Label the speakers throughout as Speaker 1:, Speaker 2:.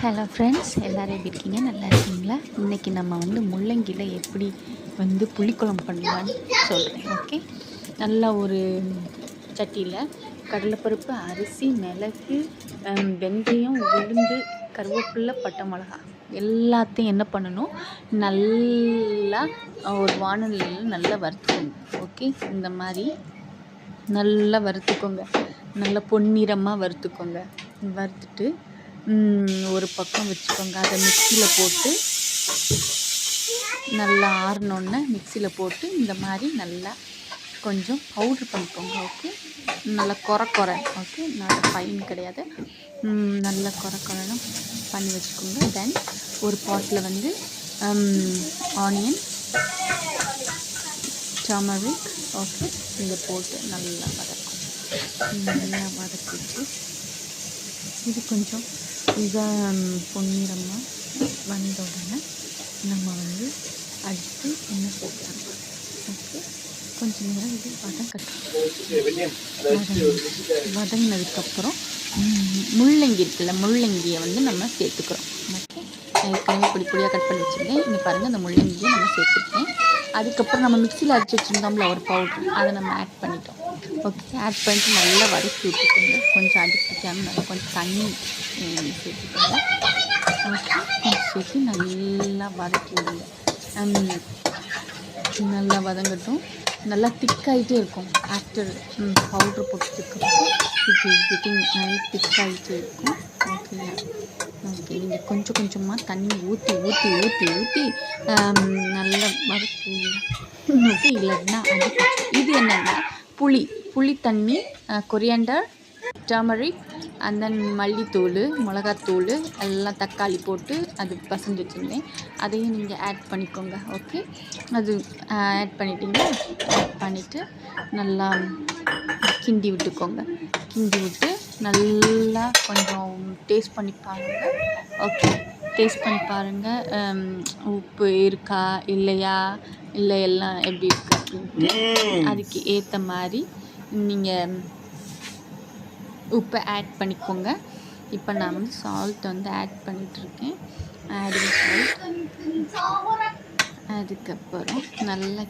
Speaker 1: Hello friends, எல்லோரும் எப்படி இருக்கீங்க? நல்லா இருக்கீங்களா? இன்றைக்கி நம்ம முள்ளங்கியில் எப்படி புளிக்குழம்பு பண்ணலான்னு சொல்கிறேன். ஓகே, நல்லா ஒரு சட்டியில் கடலைப்பருப்பு, அரிசி, மிளகு, வெந்தயம், உளுந்து, கருவேப்பிலை, பட்டை மிளகா எல்லாத்தையும் என்ன பண்ணணும், நல்லா ஒரு வாணலியில் நல்லா வறுத்துக்கோங்க. ஓகே, இந்த மாதிரி நல்லா வறுத்துக்கோங்க. நல்லா பொன்னிறமாக வறுத்துக்கோங்க. வறுத்துட்டு ஒரு பக்கம் வச்சுக்கோங்க. அதை மிக்சியில் போட்டு நல்லா ஆறினோன்னே மிக்சியில் போட்டு இந்த மாதிரி நல்லா கொஞ்சம் பவுட்ரு பண்ணிக்கோங்க. ஓகே, நல்லா குறை ஓகே, நல்லா ஃபைன் கிடையாது, நல்லா குறைன்னு பண்ணி வச்சுக்கோங்க. தென் ஒரு பாட்டில் ஆனியன், டர்மரிக் ஓகே, இதை போட்டு நல்லா வதக்கிட்டு இது கொஞ்சம் பொன்னிறமாக வந்த உடனே நம்ம அடுத்து என்ன சேர்க்கலாம். ஓகே, கொஞ்சம் நேரம் இது வதங்கினதுக்கப்புறம் முள்ளங்கி இருக்குல்ல, முள்ளங்கியை நம்ம சேர்த்துக்கிறோம். ஓகே, ஏற்கனவே பொடியாக கட் பண்ணி வச்சுருந்தேன். இங்கே பாருங்கள், அந்த முள்ளங்கியை நம்ம சேர்த்துருக்கேன். அதுக்கப்புறம் நம்ம மிக்சியில் அரைச்சி வச்சுருந்தோம்ல ஒரு பவுட்ரு, அதை நம்ம ஆட் பண்ணிட்டோம். ஓகே, ஆட் பண்ணிட்டு நல்லா வதக்கி விட்டுக்கோங்க. கொஞ்சம் அடிப்பிடிக்காமல் நல்லா கொஞ்சம் தண்ணி சேர்த்துக்கோங்க. ஓகே, கொஞ்சம் சேர்த்து நல்லா வதக்கி விடுங்க. நல்லா வதங்கட்டும். நல்லா திக்காகிட்டே இருக்கும். ஆஃப்டர் பவுட்ரு போட்டதுக்கப்புறம் கெட்டிங் நல்லா திக்காகிட்டே இருக்கும். ஓகேயா? ஓகே, நீங்கள் கொஞ்சம் கொஞ்சமாக தண்ணி ஊற்றி நல்லா வதக்கி ஓகே. இல்லைன்னா இது என்னென்னா புளி தண்ணி, கொரியாண்டர், டர்மரிக், அண்ட் தென் மல்லித்தூள், மிளகாத்தூள் எல்லாம் தக்காளி போட்டு அது பசஞ்சு வச்சுருந்தேன். அதையும் நீங்கள் ஆட் பண்ணிக்கோங்க. ஓகே, அது ஆட் பண்ணிட்டீங்களா? ஆட் பண்ணிவிட்டு நல்லா கிண்டி விட்டுக்கோங்க. கிண்டி விட்டு நல்லா கொஞ்சம் டேஸ்ட் பண்ணி பாருங்கள். ஓகே, டேஸ்ட் பண்ணி பாருங்கள். உப்பு இருக்கா இல்லையா, இல்லை எல்லாம் எப்படி இருக்குது அப்படின்ட்டு அதுக்கு ஏற்ற மாதிரி நீங்கள் உப்பை ஆட் பண்ணிக்கோங்க. இப்போ நான் சால்ட் ஆட் பண்ணிகிட்ருக்கேன். அதுக்கப்புறம் நல்லா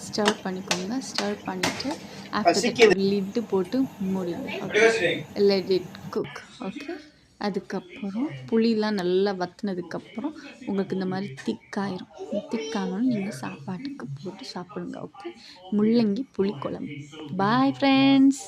Speaker 1: ஸ்டர் பண்ணிக்கோங்க. ஸ்டர் பண்ணிவிட்டு ஆஃப்டர் ஒரு லிட்டு போட்டு மூடிடுங்க. Okay, let it cook. Okay, அதுக்கப்புறம் புளிலாம் நல்லா வற்றினதுக்கப்புறம் உங்களுக்கு இந்த மாதிரி திக்காயிரும். திக்கானோன்னு நீங்கள் சாப்பாட்டுக்கு போட்டு சாப்பிடுங்க. ஓகே, முள்ளங்கி புளிக்குழம்பு. Bye friends.